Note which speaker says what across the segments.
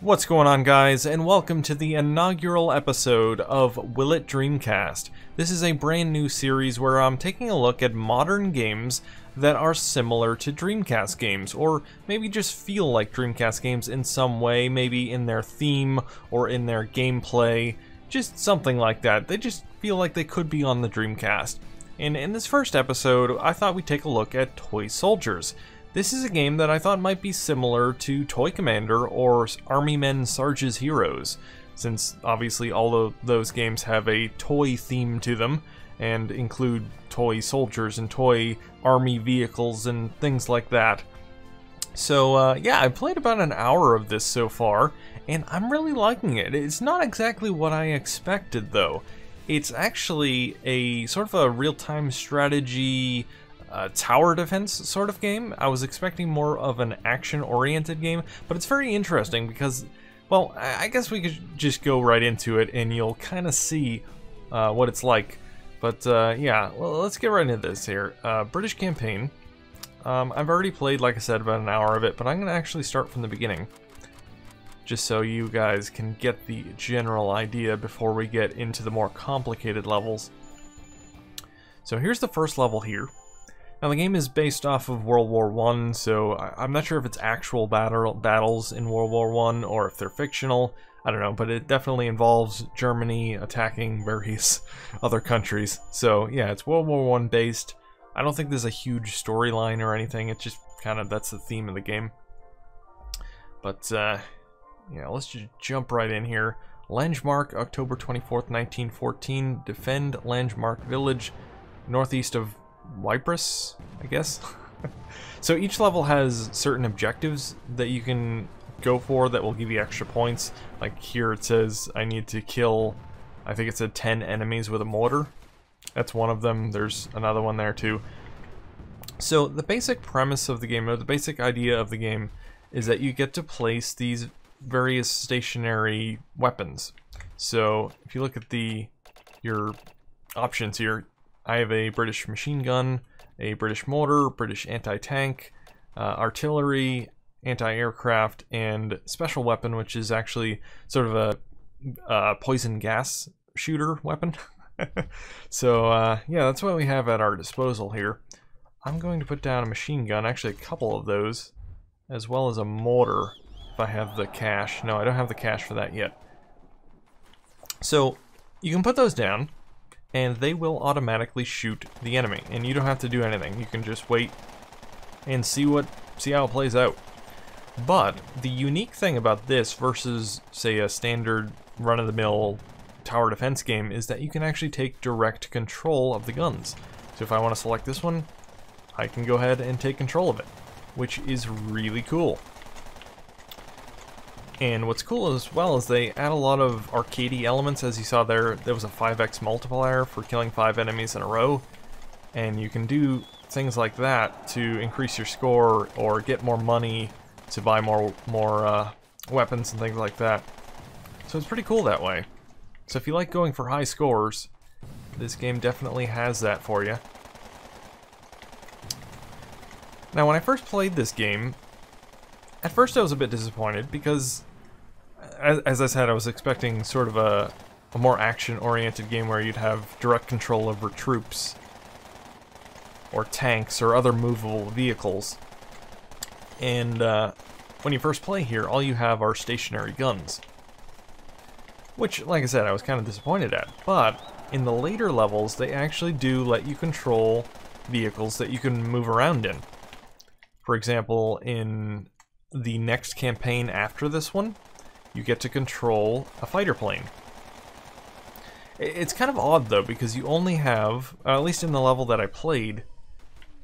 Speaker 1: What's going on, guys, and welcome to the inaugural episode of Will It Dreamcast. This is a brand new series where I'm taking a look at modern games that are similar to Dreamcast games, or maybe just feel like Dreamcast games in some way, maybe in their theme or in their gameplay, just something like that. They just feel like they could be on the Dreamcast. And in this first episode, I thought we'd take a look at Toy Soldiers. This is a game that I thought might be similar to Toy Commander or Army Men Sarge's Heroes, since obviously all of those games have a toy theme to them and include toy soldiers and toy army vehicles and things like that. So yeah, I played about an hour of this so far, and I'm really liking it. It's not exactly what I expected, though. It's actually a sort of a real-time strategy tower defense sort of game. I was expecting more of an action-oriented game, but it's very interesting because, well, I guess we could just go right into it and you'll kind of see what it's like. But yeah, well, let's get right into this here. British campaign. I've already played, like I said, about an hour of it, but I'm going to actually start from the beginning, just so you guys can get the general idea before we get into the more complicated levels. So here's the first level here. Now the game is based off of World War I, so I'm not sure if it's actual battles in World War I or if they're fictional. I don't know, but it definitely involves Germany attacking various other countries. So yeah, it's World War I based. I don't think there's a huge storyline or anything. It's just kind of, that's the theme of the game. But yeah, let's just jump right in here. Langemarck October 24th, 1914. Defend Langemarck Village, northeast of Ypres, I guess. So each level has certain objectives that you can go for that will give you extra points. Like here it says I need to kill, I think it said 10 enemies with a mortar. That's one of them. There's another one there too. So the basic premise of the game, or the basic idea of the game, is that you get to place these various stationary weapons. So if you look at your options here, I have a British machine gun, a British mortar, British anti-tank, artillery, anti-aircraft, and special weapon, which is actually sort of a poison gas shooter weapon. So yeah, that's what we have at our disposal here. I'm going to put down a machine gun, actually a couple of those, as well as a mortar, if I have the cash. No, I don't have the cash for that yet. So you can put those down, and they will automatically shoot the enemy, and you don't have to do anything. You can just wait and see how it plays out. But the unique thing about this versus, say, a standard run-of-the-mill tower defense game is that you can actually take direct control of the guns. So if I want to select this one, I can go ahead and take control of it, which is really cool. And what's cool as well is they add a lot of arcadey elements. As you saw there was a 5x multiplier for killing 5 enemies in a row, and you can do things like that to increase your score or get more money to buy more weapons and things like that. So it's pretty cool that way. So if you like going for high scores, this game definitely has that for you. Now when I first played this game, at first I was a bit disappointed because, as I said, I was expecting sort of a more action-oriented game where you'd have direct control over troops or tanks or other movable vehicles. And when you first play here, all you have are stationary guns, which, like I said, I was kind of disappointed at. But in the later levels, they actually do let you control vehicles that you can move around in. For example, in the next campaign after this one, you get to control a fighter plane. It's kind of odd though, because you only have, at least in the level that I played,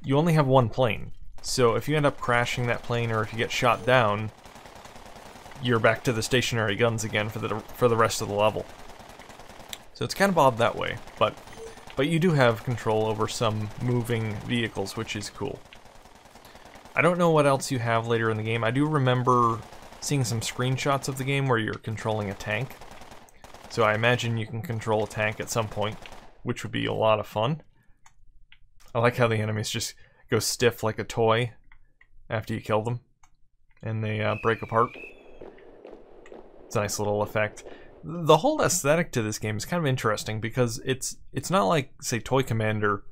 Speaker 1: you only have one plane. So if you end up crashing that plane or if you get shot down, you're back to the stationary guns again for the rest of the level. So it's kind of odd that way, but you do have control over some moving vehicles, which is cool. I don't know what else you have later in the game. I do remember seeing some screenshots of the game where you're controlling a tank. So I imagine you can control a tank at some point, which would be a lot of fun. I like how the enemies just go stiff like a toy after you kill them, and they break apart. It's a nice little effect. The whole aesthetic to this game is kind of interesting because it's not like, say, Toy Commander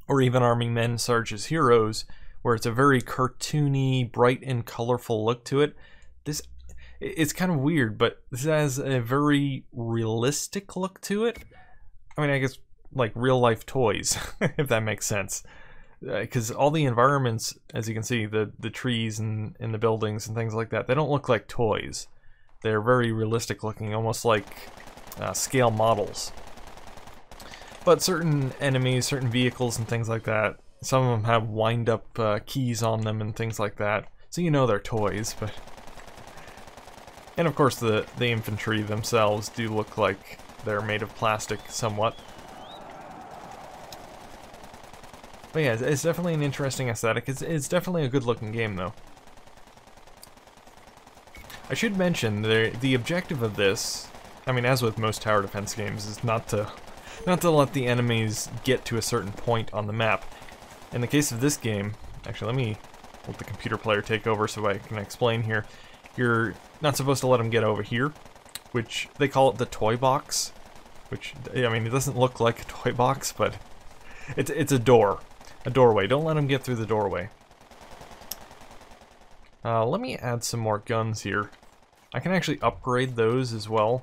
Speaker 1: or even Arming Men Sarge's Heroes, where it's a very cartoony, bright and colorful look to it. It's kind of weird, but this has a very realistic look to it. I mean, I guess like real life toys, if that makes sense. Because all the environments, as you can see, the trees and the buildings and things like that, they don't look like toys. They're very realistic looking, almost like scale models. But certain enemies, certain vehicles and things like that, some of them have wind-up keys on them and things like that. So you know they're toys, but... And of course the infantry themselves do look like they're made of plastic somewhat. But yeah, it's definitely an interesting aesthetic. It's definitely a good looking game though. I should mention the objective of this, I mean, as with most tower defense games, is not to let the enemies get to a certain point on the map. In the case of this game, actually let me let the computer player take over so I can explain here. You're not supposed to let them get over here, which they call it the toy box, which, I mean, it doesn't look like a toy box, but it's a doorway. Don't let them get through the doorway. Let me add some more guns here. I can actually upgrade those as well,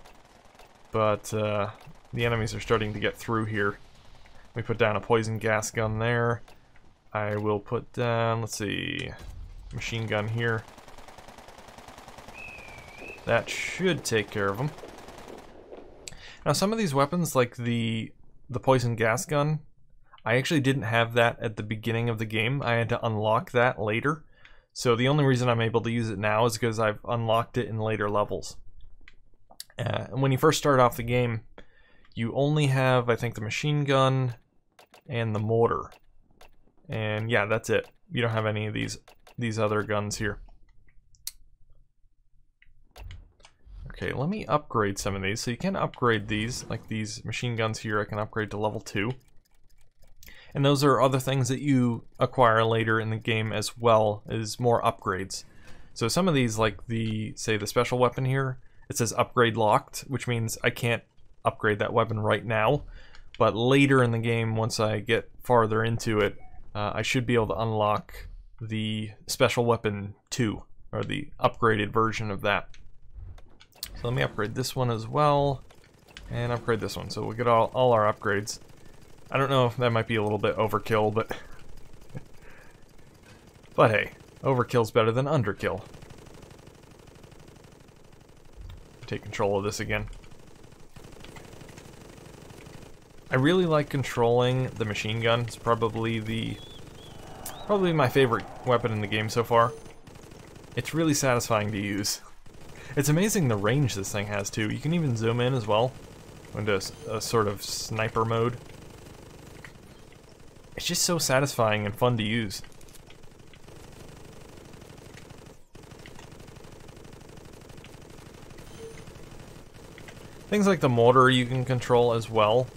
Speaker 1: but the enemies are starting to get through here. Let me put down a poison gas gun there. I will put down, let's see, machine gun here. That should take care of them. Now some of these weapons, like the poison gas gun, I actually didn't have that at the beginning of the game. I had to unlock that later. So the only reason I'm able to use it now is because I've unlocked it in later levels. And when you first start off the game, you only have, I think, the machine gun and the mortar. And yeah, that's it. You don't have any of these other guns here. Okay, let me upgrade some of these. So you can upgrade these, like these machine guns here, I can upgrade to level 2. And those are other things that you acquire later in the game as well as more upgrades. So some of these, like say the special weapon here, it says upgrade locked, which means I can't upgrade that weapon right now. But later in the game, once I get farther into it, I should be able to unlock the special weapon 2, or the upgraded version of that. So let me upgrade this one as well, and upgrade this one, so we'll get all our upgrades. I don't know if that might be a little bit overkill, but... but hey, overkill's better than underkill. Take control of this again. I really like controlling the machine gun. It's probably my favorite weapon in the game so far. It's really satisfying to use. It's amazing the range this thing has too. You can even zoom in as well into a sort of sniper mode. It's just so satisfying and fun to use. Things like the mortar you can control as well.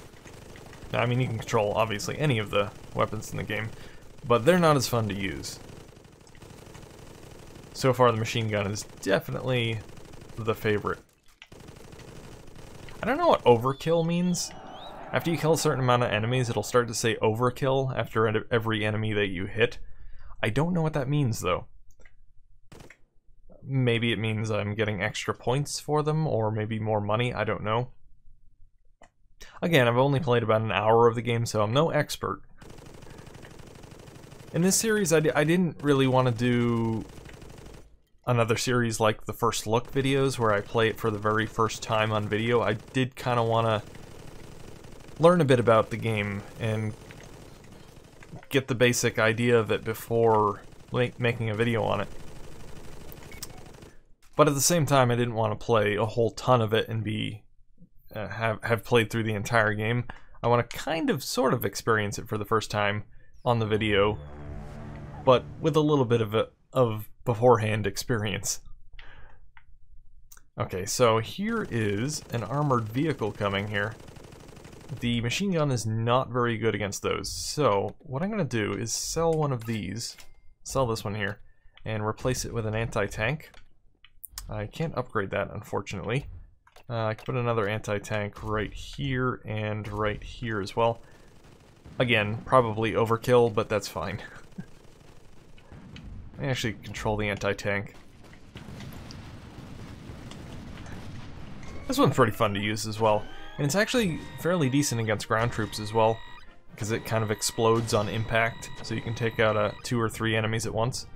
Speaker 1: Now, I mean, you can control obviously any of the weapons in the game, but they're not as fun to use. So far the machine gun is definitely the favorite. I don't know what overkill means. After you kill a certain amount of enemies, it'll start to say overkill after every enemy that you hit. I don't know what that means though. Maybe it means I'm getting extra points for them, or maybe more money, I don't know. Again, I've only played about an hour of the game, so I'm no expert. In this series, I didn't really want to do another series like the first look videos where I play it for the very first time on video. I did kind of want to learn a bit about the game and get the basic idea of it before making a video on it. But at the same time, I didn't want to play a whole ton of it and be have played through the entire game. I want to kind of sort of experience it for the first time on the video, but with a little bit of beforehand experience. Okay, so here is an armored vehicle coming here. The machine gun is not very good against those, so what I'm going to do is sell one of these, sell this one here, and replace it with an anti-tank. I can't upgrade that, unfortunately. I can put another anti-tank right here and right here as well. Again, probably overkill, but that's fine. I actually control the anti-tank. This one's pretty fun to use as well. And it's actually fairly decent against ground troops as well, because it kind of explodes on impact, so you can take out 2 or 3 enemies at once.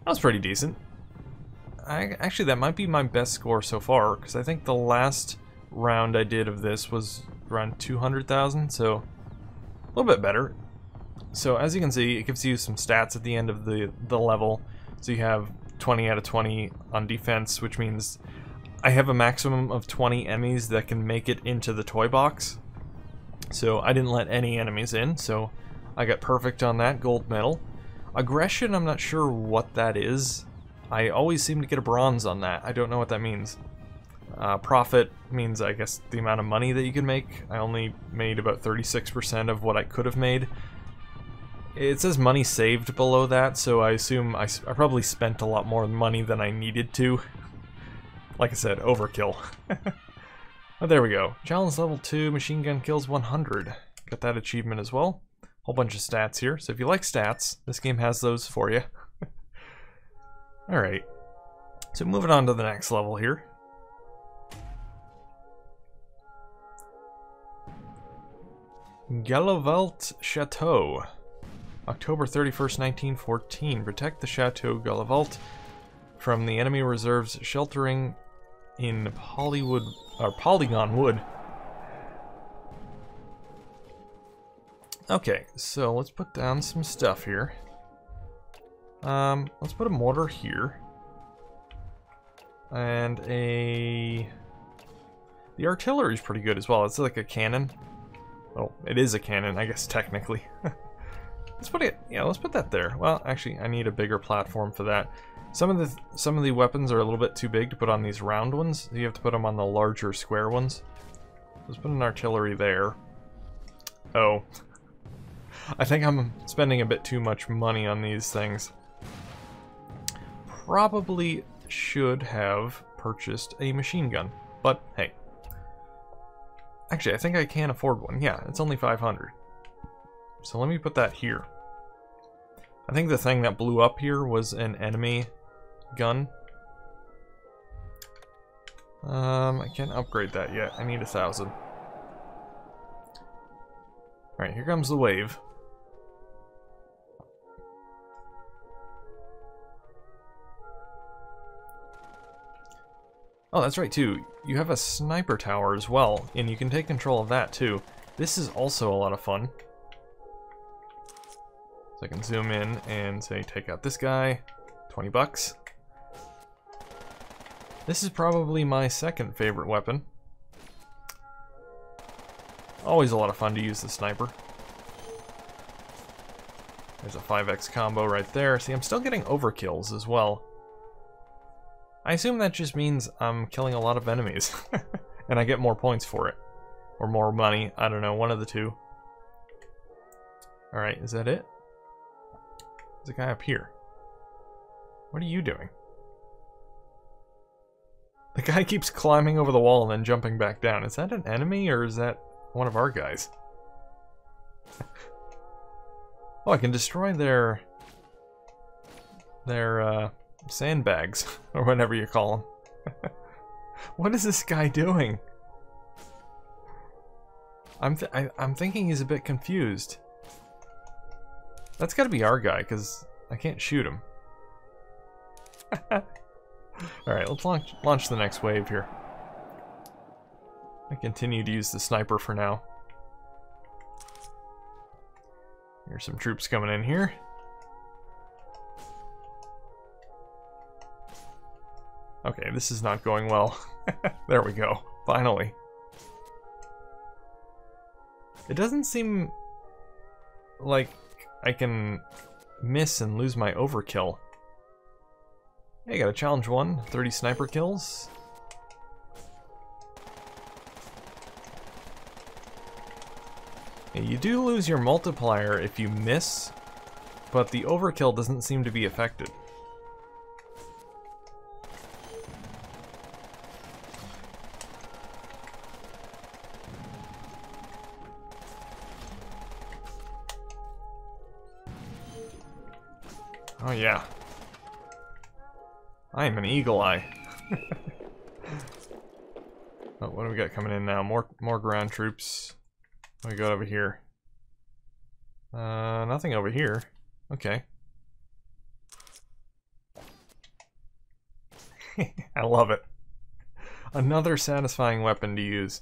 Speaker 1: That was pretty decent. Actually, that might be my best score so far, because I think the last round I did of this was around 200,000, so a little bit better. So as you can see, it gives you some stats at the end of the level. So you have 20 out of 20 on defense, which means I have a maximum of 20 enemies that can make it into the toy box. So I didn't let any enemies in, so I got perfect on that, gold medal. Aggression, I'm not sure what that is. I always seem to get a bronze on that. I don't know what that means. Profit means, I guess, the amount of money that you can make. I only made about 36% of what I could have made. It says money saved below that, so I assume I probably spent a lot more money than I needed to. Like I said, overkill. But there we go. Challenge level 2, machine gun kills 100. Got that achievement as well. Whole bunch of stats here. So if you like stats, this game has those for you. Alright. So moving on to the next level here. Gheluvelt Chateau. October 31st, 1914. Protect the Chateau Gheluvelt from the enemy reserves sheltering in Polygon Wood. Okay, so let's put down some stuff here. Let's put a mortar here. And the artillery is pretty good as well. It's like a cannon. Well, it is a cannon, I guess, technically. Let's put that there. Well, actually, I need a bigger platform for that. Some of the weapons are a little bit too big to put on these round ones. So you have to put them on the larger square ones. Let's put an artillery there. Oh. I think I'm spending a bit too much money on these things. Probably should have purchased a machine gun, but hey. Actually, I think I can afford one. Yeah, it's only 500. So let me put that here. I think the thing that blew up here was an enemy gun. I can't upgrade that yet. I need 1,000. Alright, here comes the wave. Oh, that's right, too. You have a sniper tower as well, and you can take control of that, too. This is also a lot of fun. So I can zoom in and say, take out this guy. 20 bucks. This is probably my second favorite weapon. Always a lot of fun to use the sniper. There's a 5x combo right there. See, I'm still getting overkills as well. I assume that just means I'm killing a lot of enemies. And I get more points for it. Or more money. I don't know, one of the two. Alright, is that it? There's a guy up here. What are you doing? The guy keeps climbing over the wall and then jumping back down. Is that an enemy or is that one of our guys? Oh, I can destroy their sandbags, or whatever you call them. What is this guy doing? I'm thinking he's a bit confused. That's gotta be our guy, because I can't shoot him. Alright, let's launch the next wave here. I continue to use the sniper for now. Here's some troops coming in here. Okay, this is not going well. There we go. Finally. It doesn't seem like I can miss and lose my overkill. Hey, got a challenge 1, 30 sniper kills. Yeah, you do lose your multiplier if you miss, but the overkill doesn't seem to be affected. Oh yeah. I am an eagle eye. Oh, what do we got coming in now? More ground troops. What do we got over here? Nothing over here. Okay. I love it. Another satisfying weapon to use.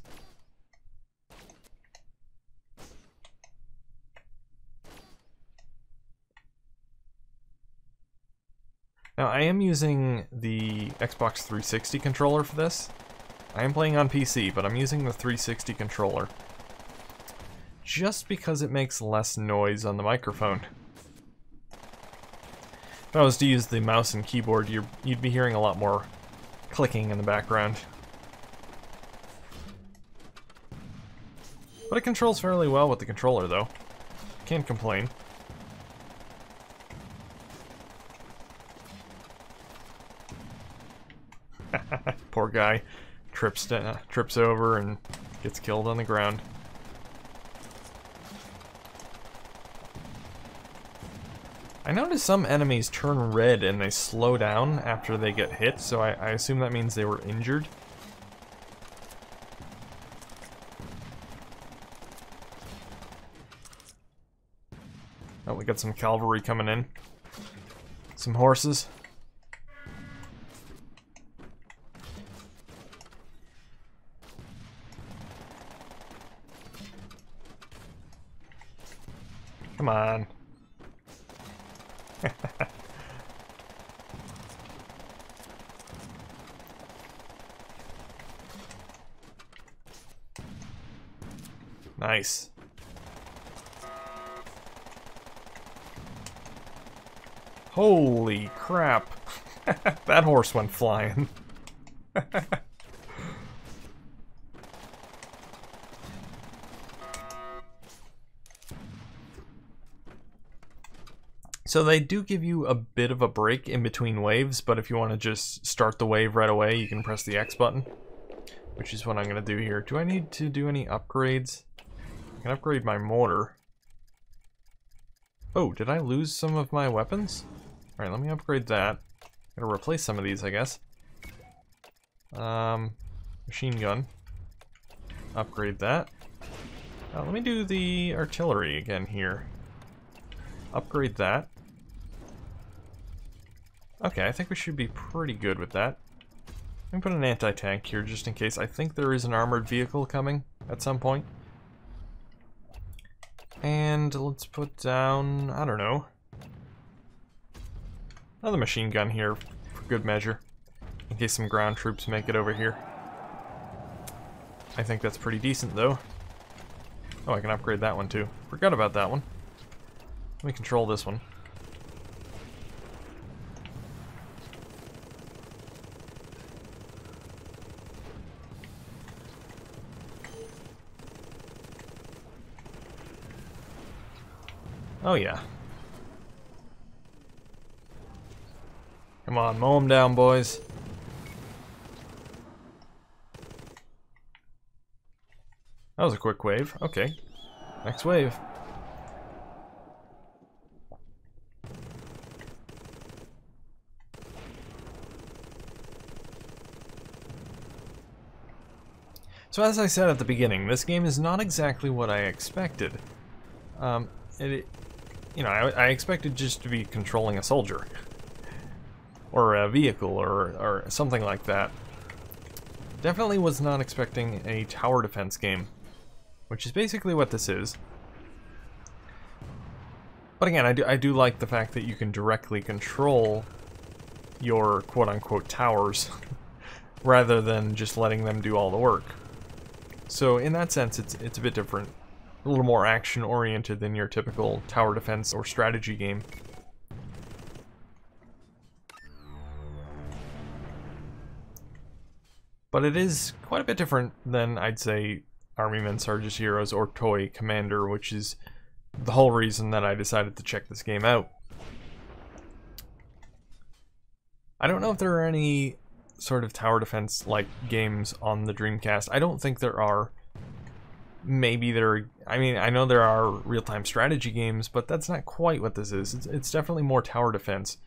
Speaker 1: Now, I am using the Xbox 360 controller for this. I am playing on PC, but I'm using the 360 controller. Just because it makes less noise on the microphone. If I was to use the mouse and keyboard, you'd be hearing a lot more clicking in the background. But it controls fairly well with the controller, though. Can't complain. Poor guy trips over and gets killed on the ground. I noticed some enemies turn red and they slow down after they get hit, so I assume that means they were injured. Oh, we got some cavalry coming in. Some horses. Come on. Nice. Holy crap. That horse went flying. So they do give you a bit of a break in between waves, but if you want to just start the wave right away, you can press the X button, which is what I'm going to do here. Do I need to do any upgrades? I can upgrade my mortar. Oh, did I lose some of my weapons? Alright, let me upgrade that. Gotta replace some of these, I guess. Machine gun. Upgrade that. Let me do the artillery again here. Upgrade that. Okay, I think we should be pretty good with that. Let me put an anti-tank here just in case. I think there is an armored vehicle coming at some point. And let's put down, I don't know, another machine gun here for good measure, in case some ground troops make it over here. I think that's pretty decent though. Oh, I can upgrade that one too. Forgot about that one. Let me control this one. Oh yeah. Come on, mow them down, boys. That was a quick wave. Okay. Next wave. So as I said at the beginning, this game is not exactly what I expected. You know, I expected just to be controlling a soldier. Or a vehicle, or something like that. Definitely was not expecting a tower defense game, which is basically what this is. But again, I do like the fact that you can directly control your quote-unquote towers, rather than just letting them do all the work. So in that sense, it's a bit different. A little more action-oriented than your typical tower defense or strategy game. But it is quite a bit different than, I'd say, Army Men, Sarge's Heroes or Toy Commander, which is the whole reason that I decided to check this game out. I don't know if there are any sort of tower defense-like games on the Dreamcast. I don't think there are. maybe there, I mean, I know there are real-time strategy games, but that's not quite what this is. It's definitely more tower defense.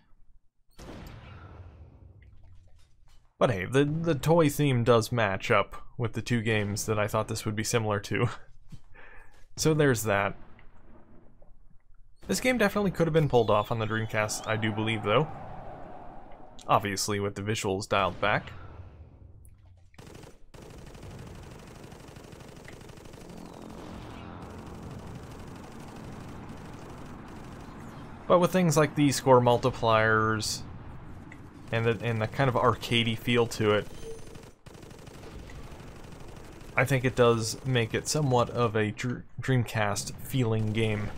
Speaker 1: But hey, the toy theme does match up with the two games that I thought this would be similar to. So there's that. This game definitely could have been pulled off on the Dreamcast, I do believe, though. Obviously with the visuals dialed back. But with things like the score multipliers and the kind of arcadey feel to it, I think it does make it somewhat of a Dreamcast feeling game.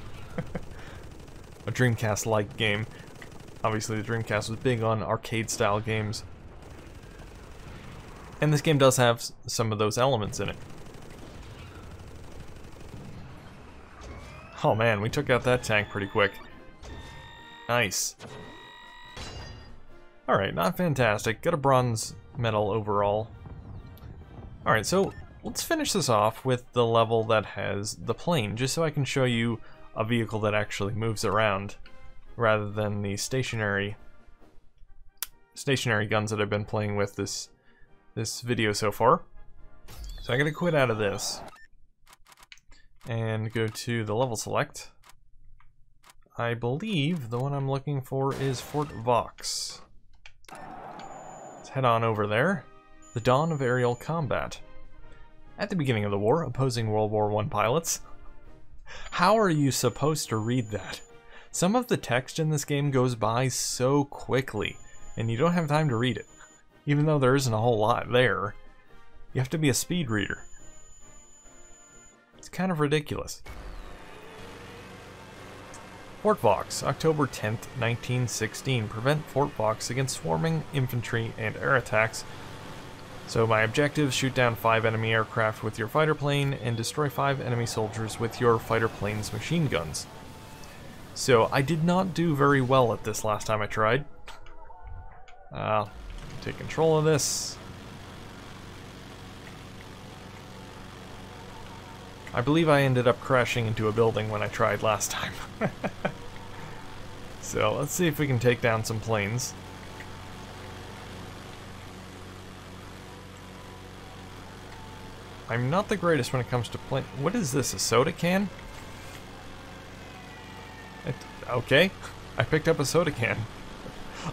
Speaker 1: A Dreamcast-like game. Obviously the Dreamcast was big on arcade-style games. And this game does have some of those elements in it. Oh man, we took out that tank pretty quick. Nice. Alright, not fantastic. Got a bronze medal overall. Alright, so let's finish this off with the level that has the plane, just so I can show you a vehicle that actually moves around, rather than the stationary guns that I've been playing with this video so far. So I'm gonna quit out of this and go to the level select. I believe the one I'm looking for is Fort Vaux. Let's head on over there. The dawn of aerial combat. At the beginning of the war, opposing World War I pilots. How are you supposed to read that? Some of the text in this game goes by so quickly, and you don't have time to read it. Even though there isn't a whole lot there, you have to be a speed reader. It's kind of ridiculous. Fort Vaux, October 10th, 1916. Prevent Fort Vaux against swarming infantry and air attacks. So my objectives: shoot down 5 enemy aircraft with your fighter plane and destroy 5 enemy soldiers with your fighter plane's machine guns. So I did not do very well at this last time I tried. Take control of this. I believe I ended up crashing into a building when I tried last time. So let's see if we can take down some planes. I'm not the greatest when it comes to plane. What is this, a soda can? Okay, I picked up a soda can.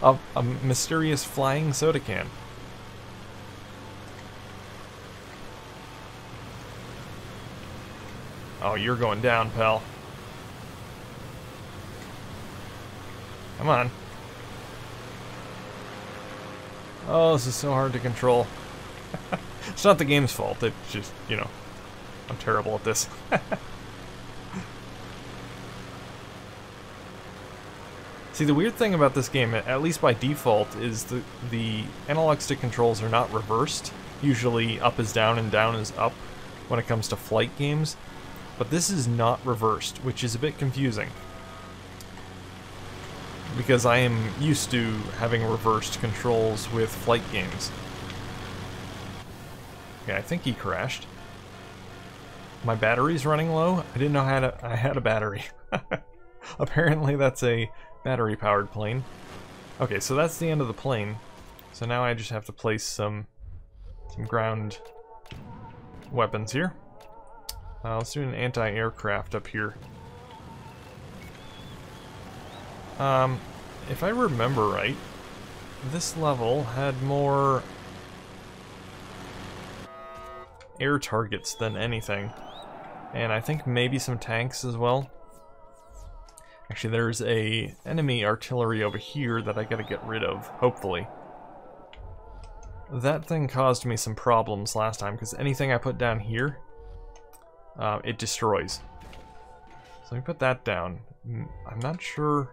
Speaker 1: A mysterious flying soda can. Oh, you're going down, pal. Come on. Oh, this is so hard to control. It's not the game's fault, it's just, you know, I'm terrible at this. See, the weird thing about this game, at least by default, is the analog stick controls are not reversed. Usually up is down and down is up when it comes to flight games. But this is not reversed, which is a bit confusing. Because I am used to having reversed controls with flight games. Okay, I think he crashed. My battery's running low? I didn't know I had a battery. Apparently that's a battery-powered plane. Okay, so that's the end of the plane. So now I just have to place some ground weapons here. Let's do an anti-aircraft up here. If I remember right, this level had more air targets than anything. And I think maybe some tanks as well. Actually, there's a enemy artillery over here that I gotta get rid of, hopefully. That thing caused me some problems last time, because anything I put down here, it destroys. So let me put that down. I'm not sure.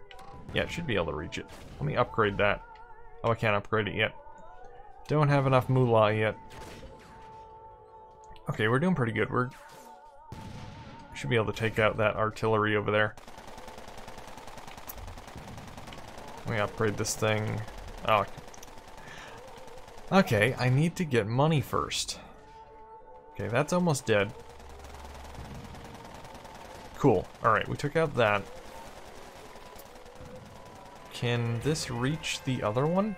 Speaker 1: Yeah, it should be able to reach it. Let me upgrade that. Oh, I can't upgrade it yet. Don't have enough moolah yet. Okay, we're doing pretty good. We should be able to take out that artillery over there. Let me upgrade this thing. Oh. Okay, I need to get money first. Okay, that's almost dead. Cool. Alright, we took out that. Can this reach the other one?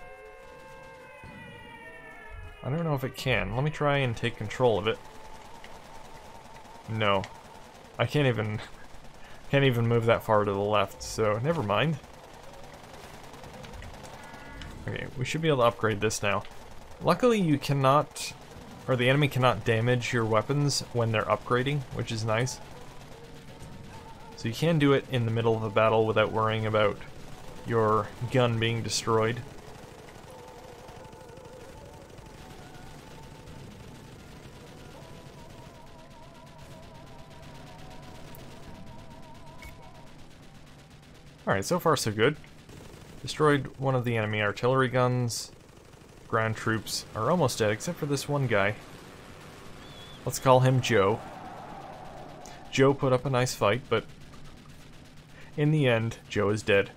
Speaker 1: I don't know if it can. Let me try and take control of it. No. I can't even move that far to the left, so never mind. Okay, we should be able to upgrade this now. Luckily you cannot, or the enemy cannot damage your weapons when they're upgrading, which is nice. So you can do it in the middle of a battle without worrying about your gun being destroyed. Alright, so far so good. Destroyed one of the enemy artillery guns. Ground troops are almost dead, except for this one guy. Let's call him Joe. Joe put up a nice fight, but in the end, Joe is dead.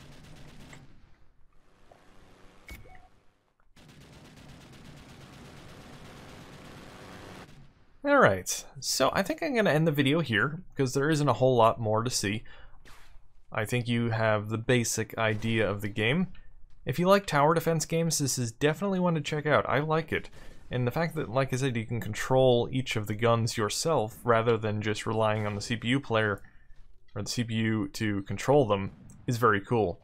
Speaker 1: Alright, so I think I'm going to end the video here, because there isn't a whole lot more to see. I think you have the basic idea of the game. If you like tower defense games, this is definitely one to check out. I like it. And the fact that, like I said, you can control each of the guns yourself rather than just relying on the CPU player or the CPU to control them is very cool.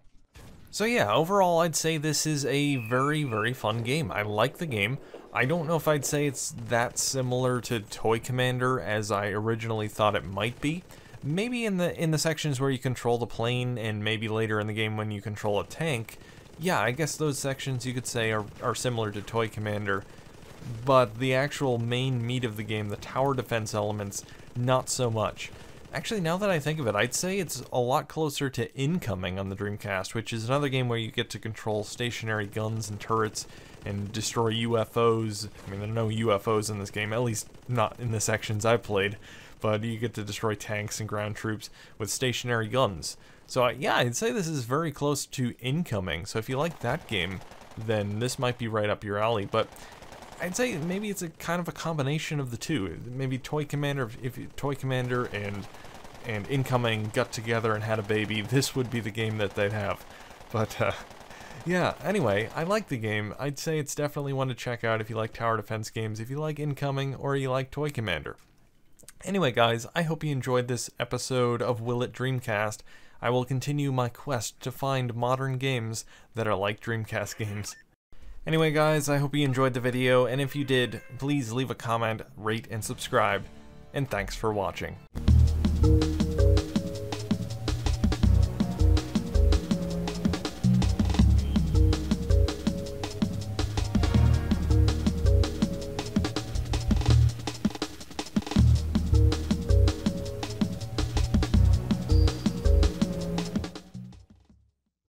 Speaker 1: So yeah, overall I'd say this is a very, very fun game. I like the game. I don't know if I'd say it's that similar to Toy Commander as I originally thought it might be. Maybe in the sections where you control the plane, and maybe later in the game when you control a tank. Yeah, I guess those sections you could say are similar to Toy Commander. But the actual main meat of the game, the tower defense elements, not so much. Actually, now that I think of it, I'd say it's a lot closer to Incoming on the Dreamcast, which is another game where you get to control stationary guns and turrets and destroy UFOs. I mean, there are no UFOs in this game, at least not in the sections I've played. But you get to destroy tanks and ground troops with stationary guns. So yeah, I'd say this is very close to Incoming. So if you like that game, then this might be right up your alley. But I'd say maybe it's a kind of a combination of the two. Maybe Toy Commander, if Toy Commander and Incoming got together and had a baby, this would be the game that they'd have. But yeah, anyway, I like the game. I'd say it's definitely one to check out if you like tower defense games, if you like Incoming, or you like Toy Commander. Anyway guys, I hope you enjoyed this episode of Will It Dreamcast. I will continue my quest to find modern games that are like Dreamcast games. Anyway guys, I hope you enjoyed the video, and if you did, please leave a comment, rate, and subscribe, and thanks for watching.